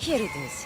Here it is.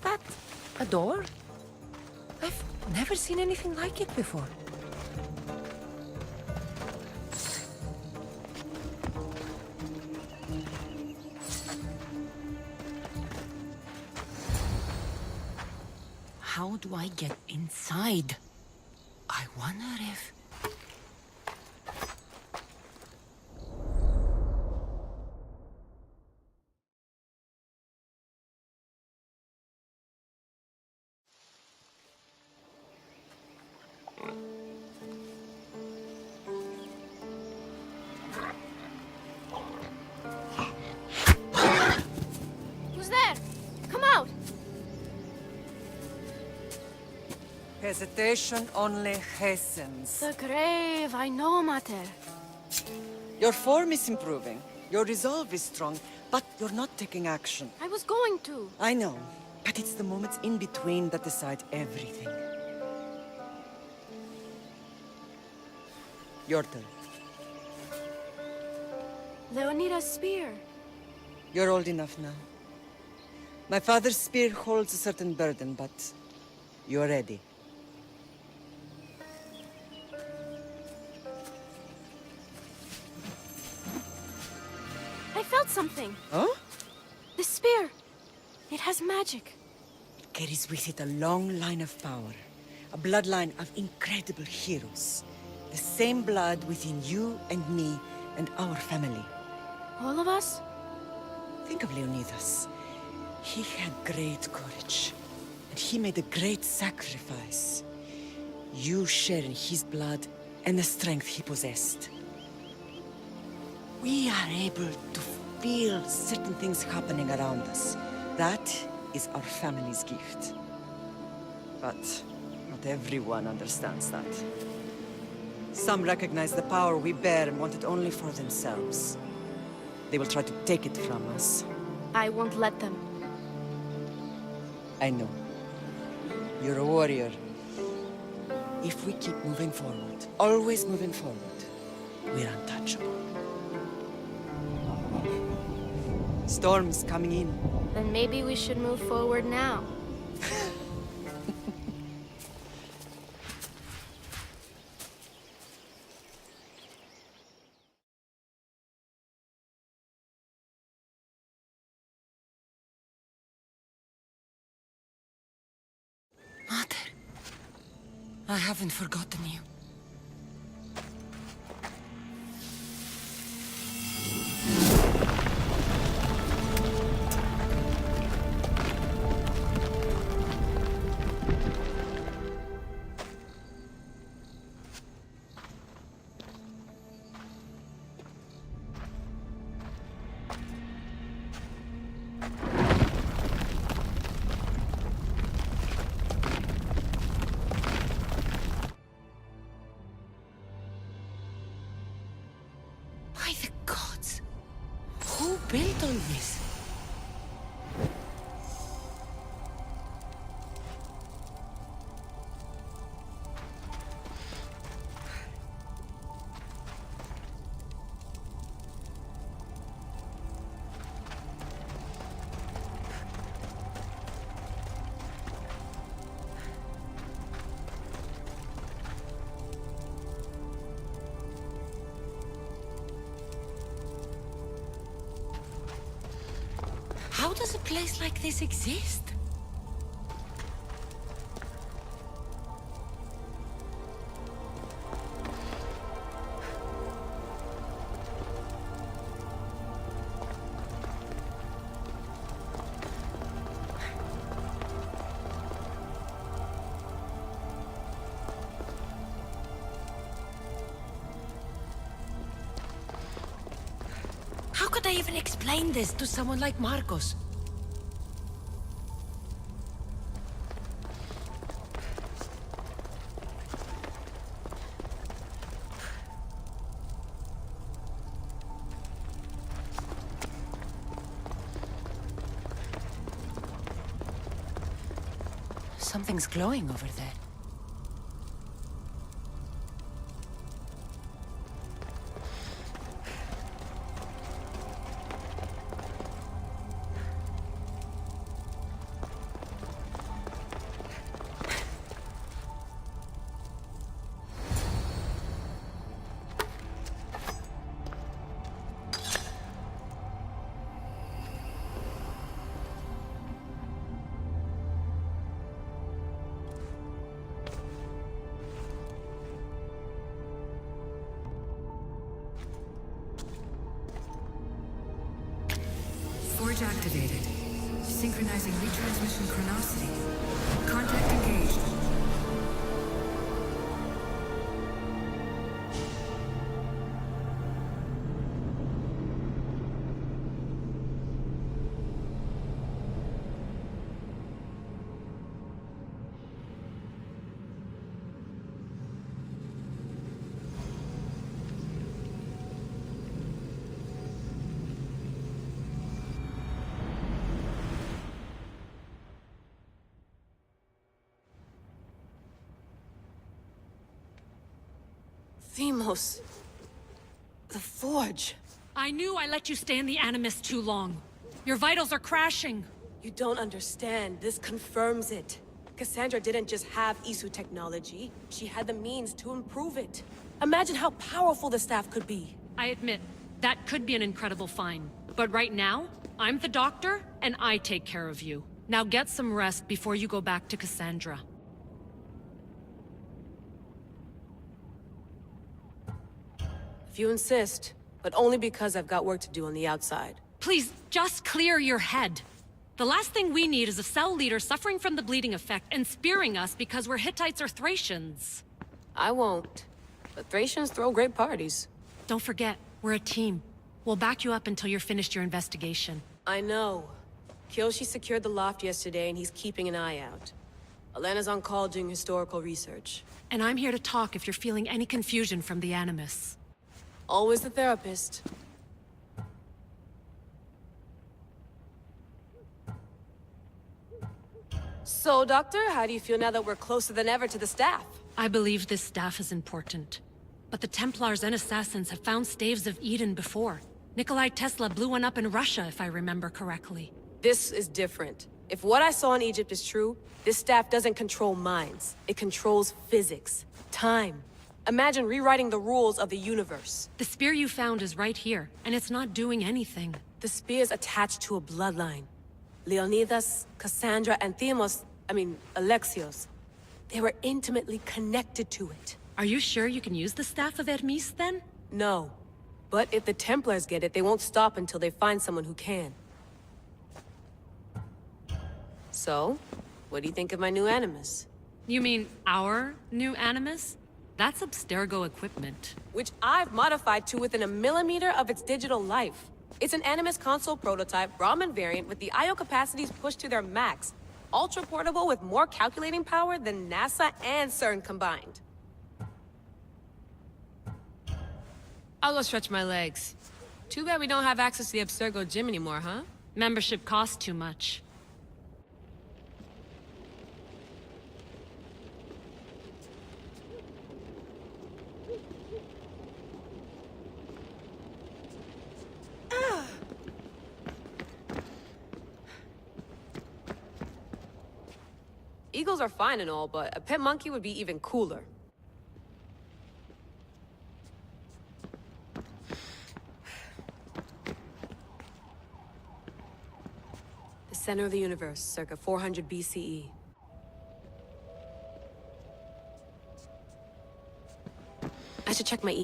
that a door? I've never seen anything like it before. How do I get inside? I wonder if... Who's there? Come out! Hesitation only hastens. The grave, I know, Mater. Your form is improving. Your resolve is strong, but you're not taking action. I was going to. I know, but it's the moments in between that decide everything. Your turn. Leonida's spear. You're old enough now. My father's spear holds a certain burden, but you're ready. I felt something. Huh? The spear. It has magic. It carries with it a long line of power. A bloodline of incredible heroes. The same blood within you and me and our family. All of us? Think of Leonidas. He had great courage. And he made a great sacrifice. You share in his blood and the strength he possessed. We are able to feel certain things happening around us. That is our family's gift. But not everyone understands that. Some recognize the power we bear and want it only for themselves. They will try to take it from us. I won't let them. I know. You're a warrior. If we keep moving forward, always moving forward, we're untouchable. Storm's coming in. Then maybe we should move forward now. Mater, I haven't forgotten you. By the gods! Who built all this? How does a place like this exist? How could I even explain this to someone like Marcos? Something's glowing over there. Storage activated. Synchronizing retransmission chronicity. Contact engaged. Deimos. The Forge. I knew I let you stay in the Animus too long. Your vitals are crashing. You don't understand. This confirms it. Cassandra didn't just have Isu technology. She had the means to improve it. Imagine how powerful the staff could be. I admit, that could be an incredible find. But right now, I'm the doctor, and I take care of you. Now get some rest before you go back to Cassandra. If you insist, but only because I've got work to do on the outside. Please, just clear your head. The last thing we need is a cell leader suffering from the bleeding effect and spearing us because we're Hittites or Thracians. I won't. But Thracians throw great parties. Don't forget, we're a team. We'll back you up until you're finished your investigation. I know. Kyoshi secured the loft yesterday and he's keeping an eye out. Elena's on call doing historical research. And I'm here to talk if you're feeling any confusion from the Animus. Always the therapist. So, Doctor, how do you feel now that we're closer than ever to the staff? I believe this staff is important. But the Templars and Assassins have found staves of Eden before. Nikolai Tesla blew one up in Russia, if I remember correctly. This is different. If what I saw in Egypt is true, this staff doesn't control minds. It controls physics, time. Imagine rewriting the rules of the universe. The spear you found is right here, and it's not doing anything. The spear's attached to a bloodline. Leonidas, Cassandra, and Alexios. They were intimately connected to it. Are you sure you can use the Staff of Hermes, then? No. But if the Templars get it, they won't stop until they find someone who can. So, what do you think of my new Animus? You mean our new Animus? That's Abstergo equipment. Which I've modified to within a millimeter of its digital life. It's an Animus console prototype, Brahmin variant with the I/O capacities pushed to their max. Ultra portable with more calculating power than NASA and CERN combined. I'll go stretch my legs. Too bad we don't have access to the Abstergo gym anymore, huh? Membership costs too much. Eagles are fine and all, but a pet monkey would be even cooler. The center of the universe, circa 400 BCE. I should check my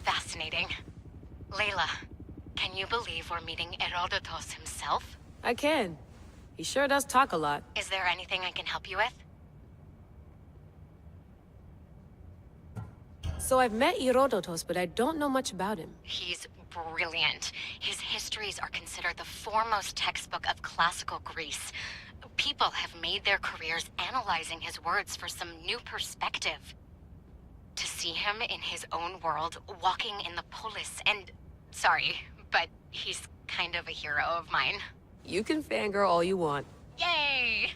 Fascinating. Layla, can you believe we're meeting Herodotus himself? I can. He sure does talk a lot. Is there anything I can help you with? So I've met Herodotus, but I don't know much about him. He's brilliant. His histories are considered the foremost textbook of classical Greece. People have made their careers analyzing his words for some new perspective. To see him in his own world, walking in the polis, and... Sorry, but he's kind of a hero of mine. You can fangirl all you want. Yay!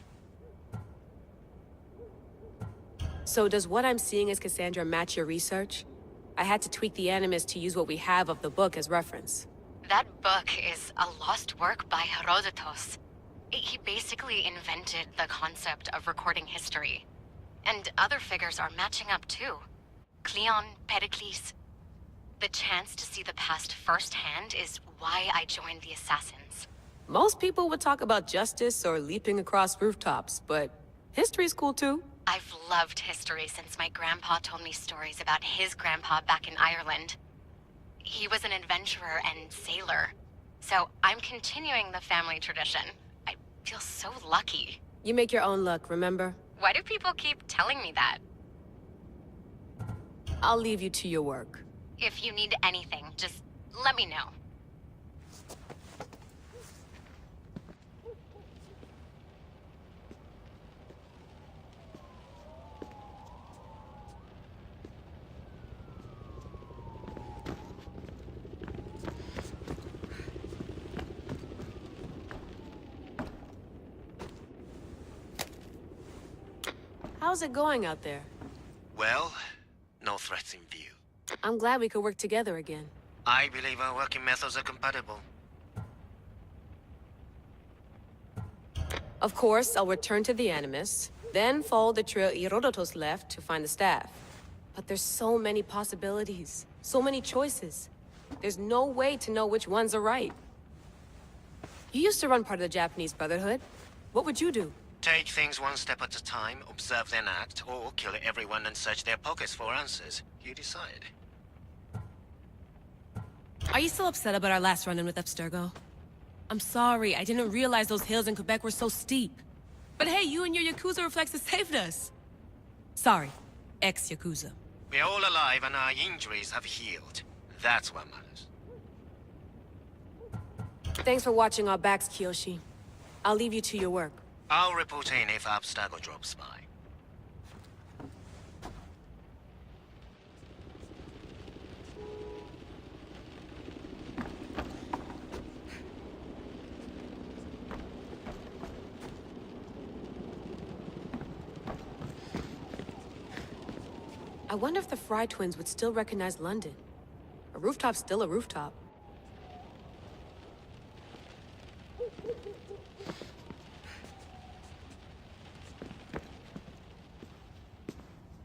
So does what I'm seeing as Cassandra match your research? I had to tweak the Animus to use what we have of the book as reference. That book is a lost work by Herodotus. He basically invented the concept of recording history. And other figures are matching up too. Cleon, Pericles. The chance to see the past firsthand is why I joined the Assassins. Most people would talk about justice or leaping across rooftops, but history's cool too. I've loved history since my grandpa told me stories about his grandpa back in Ireland. He was an adventurer and sailor. So I'm continuing the family tradition. I feel so lucky. You make your own luck, remember? Why do people keep telling me that? I'll leave you to your work. If you need anything, just let me know. How's it going out there? Well, no threats in view. I'm glad we could work together again. I believe our working methods are compatible. Of course, I'll return to the Animus, then follow the trail Herodotus left to find the staff. But there's so many possibilities, so many choices. There's no way to know which ones are right. You used to run part of the Japanese Brotherhood. What would you do? Take things one step at a time, observe then act, or kill everyone and search their pockets for answers. You decide. Are you still upset about our last run-in with Abstergo? I'm sorry, I didn't realize those hills in Quebec were so steep. But hey, you and your Yakuza reflexes saved us. Sorry, ex-Yakuza. We're all alive and our injuries have healed. That's what matters. Thanks for watching our backs, Kiyoshi. I'll leave you to your work. I'll report in if Abstergo drops by. I wonder if the Fry twins would still recognize London. A rooftop's still a rooftop.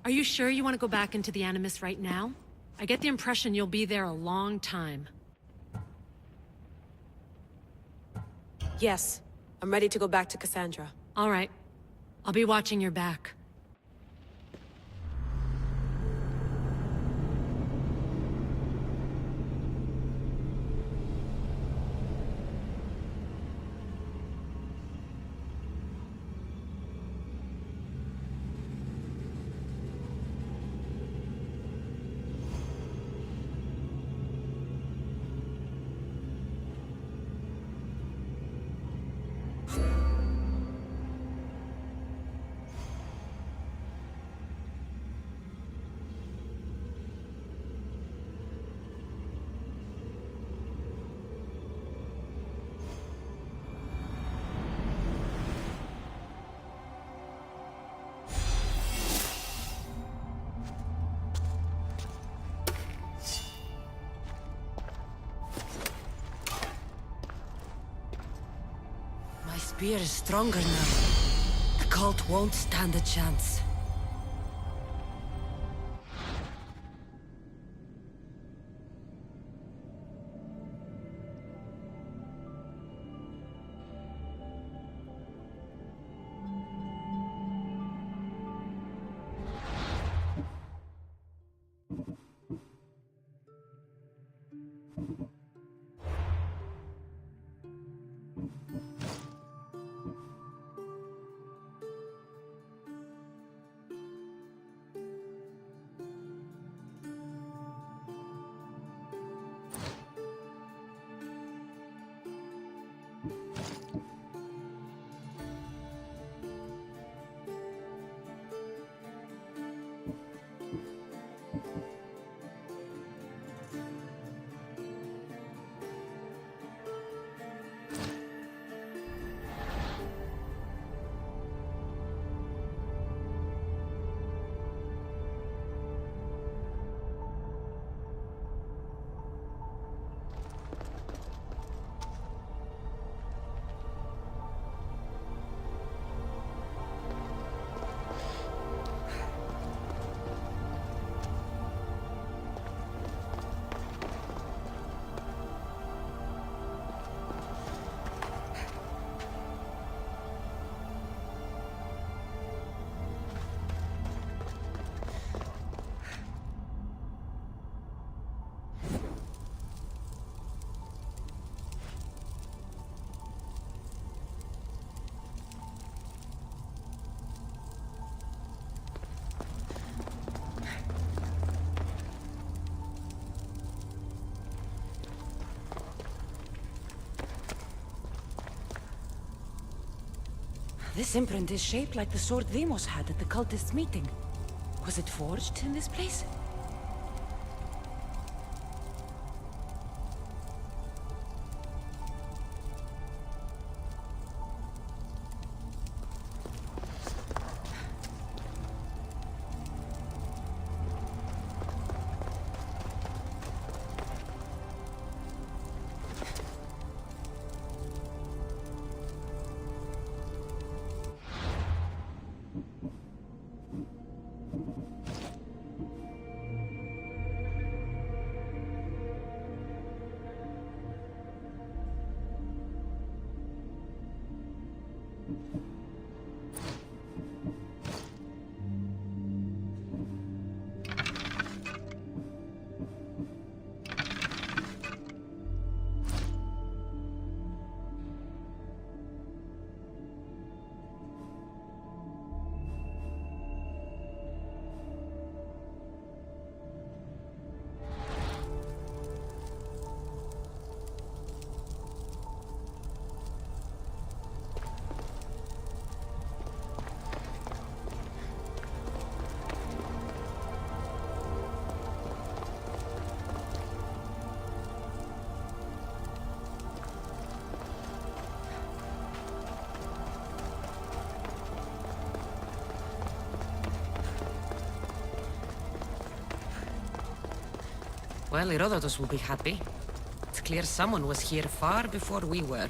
Are you sure you want to go back into the Animus right now? I get the impression you'll be there a long time. Yes, I'm ready to go back to Cassandra. All right. I'll be watching your back. My spear is stronger now. The cult won't stand a chance. This imprint is shaped like the sword Deimos had at the cultists' meeting. Was it forged in this place? Well, Herodotus will be happy. It's clear someone was here far before we were.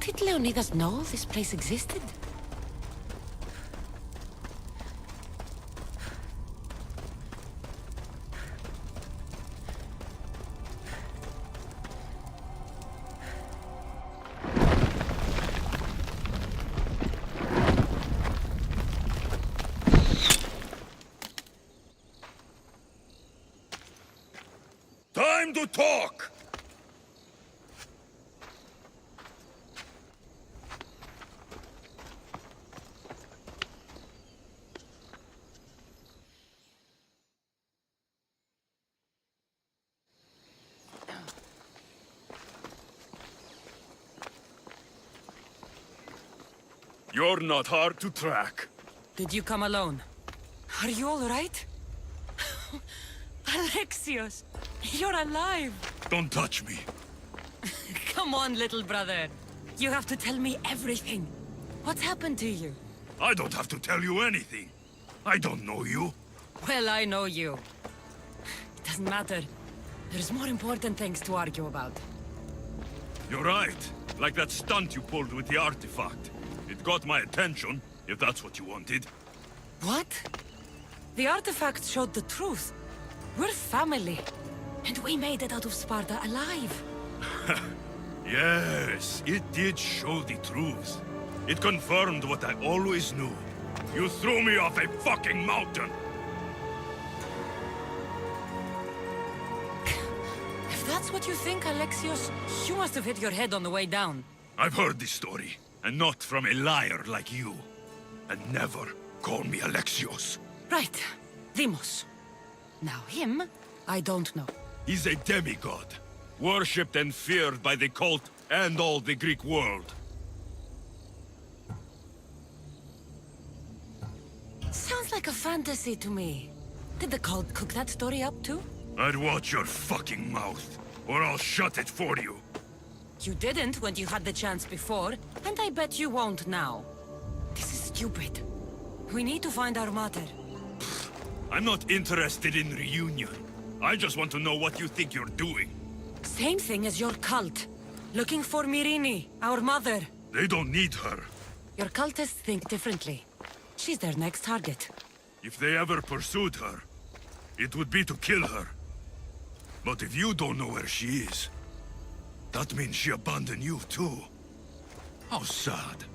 Did Leonidas know this place existed? Time to talk! You're not hard to track. Did you come alone? Are you all right? Alexios, you're alive! Don't touch me. Come on, little brother. You have to tell me everything. What's happened to you? I don't have to tell you anything. I don't know you. Well, I know you. It doesn't matter. There's more important things to argue about. You're right. Like that stunt you pulled with the artifact. It got my attention, if that's what you wanted. What? The artifact showed the truth. We're family. And we made it out of Sparta alive. Yes, it did show the truth. It confirmed what I always knew. You threw me off a fucking mountain! If that's what you think, Alexios, you must have hit your head on the way down. I've heard this story, and not from a liar like you. And never call me Alexios. Right. Deimos. Now him, I don't know. He's a demigod, worshipped and feared by the cult and all the Greek world. Sounds like a fantasy to me. Did the cult cook that story up too? I'd watch your fucking mouth, or I'll shut it for you. You didn't when you had the chance before, and I bet you won't now. This is stupid. We need to find our mother. I'm not interested in reunion. I just want to know what you think you're doing. Same thing as your cult. Looking for Myrine, our mother. They don't need her. Your cultists think differently. She's their next target. If they ever pursued her, it would be to kill her. But if you don't know where she is, that means she abandoned you too. How sad.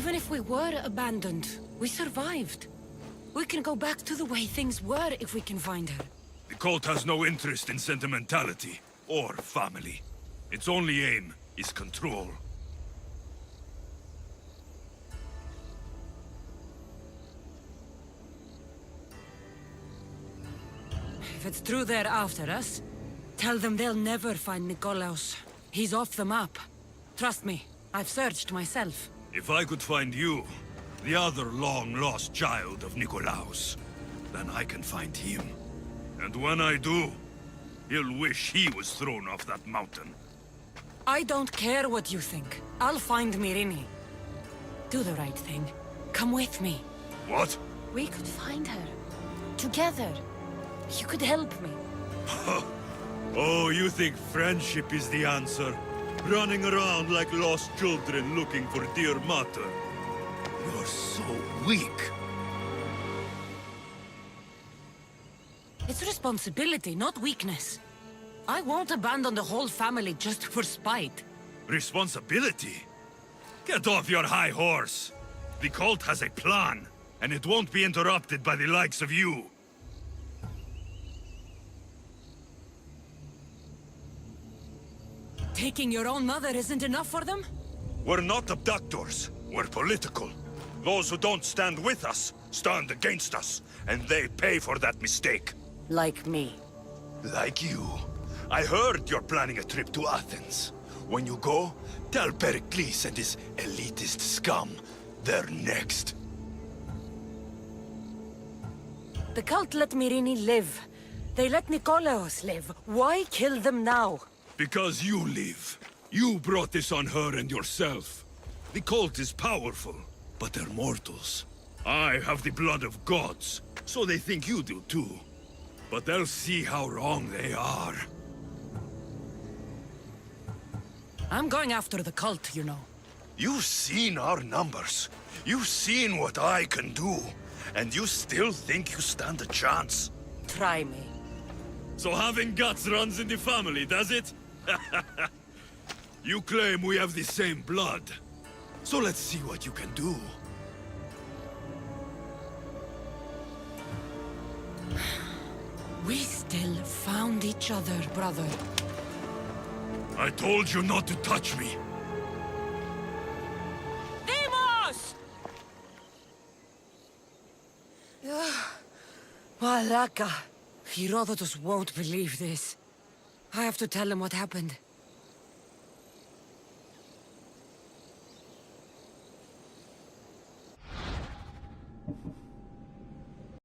Even if we were abandoned, we survived. We can go back to the way things were if we can find her. The cult has no interest in sentimentality or family. Its only aim is control. If it's true they're after us, tell them they'll never find Nikolaos. He's off the map. Trust me, I've searched myself. If I could find you, the other long-lost child of Nikolaos, then I can find him. And when I do, he'll wish he was thrown off that mountain. I don't care what you think. I'll find Myrini. Do the right thing. Come with me. What? We could find her. Together. You could help me. Oh, you think friendship is the answer? Running around like lost children looking for dear mother. You're so weak. It's responsibility, not weakness. I won't abandon the whole family just for spite. Responsibility? Get off your high horse. The cult has a plan, and it won't be interrupted by the likes of you. Taking your own mother isn't enough for them? We're not abductors. We're political. Those who don't stand with us stand against us, and they pay for that mistake. Like me. Like you. I heard you're planning a trip to Athens. When you go, tell Pericles and his elitist scum they're next. The cult let Myrini live. They let Nikolaos live. Why kill them now? Because you live. You brought this on her and yourself. The cult is powerful, but they're mortals. I have the blood of gods, so they think you do too. But they'll see how wrong they are. I'm going after the cult, you know. You've seen our numbers. You've seen what I can do. And you still think you stand a chance? Try me. So having guts runs in the family, does it? You claim we have the same blood. So let's see what you can do. We still found each other, brother. I told you not to touch me. Deimos! Malaka. Herodotus won't believe this. I have to tell him what happened.